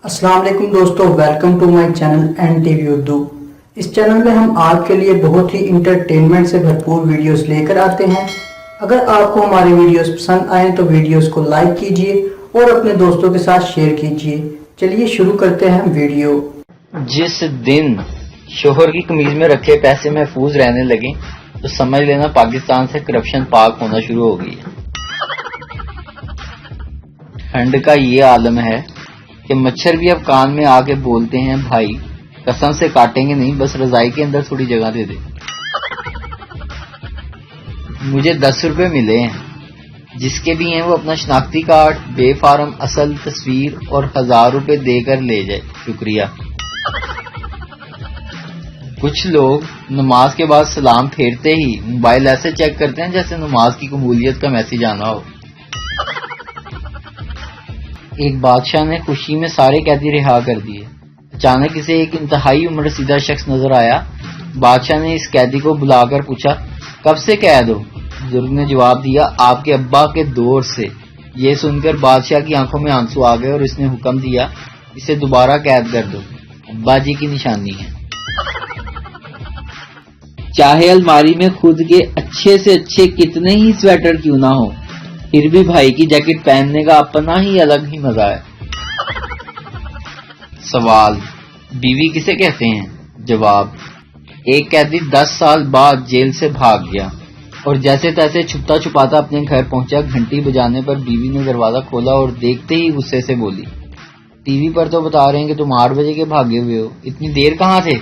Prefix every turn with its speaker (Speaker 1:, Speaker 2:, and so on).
Speaker 1: अस्सलाम वालेकुम दोस्तों, welcome to my channel NTV Urdu. इस चैनल में हम आपके लिए बहुत ही इंटरटेनमेंट से भरपूर वीडियोस लेकर आते हैं। अगर आपको हमारे वीडियोस पसंद आए तो वीडियोस को लाइक कीजिए और अपने दोस्तों के साथ शेयर कीजिए। चलिए शुरू करते हैं वीडियो।
Speaker 2: जिस दिन शोहर की कमीज में रखे पैसे महफूज रहने लगे तो समझ लेना पाकिस्तान से करप्शन पाक होना शुरू हो गई है। ठंड का ये आलम है कि मच्छर भी अब कान में आके बोलते हैं, भाई कसम से काटेंगे नहीं, बस रजाई के अंदर थोड़ी जगह दे दे। मुझे 10 रुपए मिले हैं, जिसके भी हैं वो अपना शनाख्ती कार्ड, बेफारम असल तस्वीर और 1000 रुपए देकर ले जाए, शुक्रिया। कुछ लोग नमाज के बाद सलाम फेरते ही मोबाइल ऐसे चेक करते हैं जैसे नमाज की कबूलियत का मैसेज आना हो। एक बादशाह ने खुशी में सारे कैदी रिहा कर दिए। अचानक इसे एक इंतहाई उम्र रसीदा शख्स नजर आया। बादशाह ने इस कैदी को बुलाकर पूछा, कब से कैद हो? बुजुर्ग ने जवाब दिया, आपके अब्बा के दौर से। ये सुनकर बादशाह की आंखों में आंसू आ गए और इसने हुक्म दिया, इसे दोबारा कैद कर दो, अब्बा जी की निशानी है। चाहे अलमारी में खुद के अच्छे से अच्छे कितने ही स्वेटर क्यों ना हो, फिर भी भाई की जैकेट पहनने का अपना ही अलग ही मजा है। सवाल, बीवी किसे कहते हैं? जवाब, एक कैदी 10 साल बाद जेल से भाग गया और जैसे तैसे छुपता छुपाता अपने घर पहुंचा। घंटी बजाने पर बीवी ने दरवाजा खोला और देखते ही गुस्से से बोली, टीवी पर तो बता रहे हैं कि तुम 8 बजे के भागे हुए हो, इतनी देर कहाँ थे?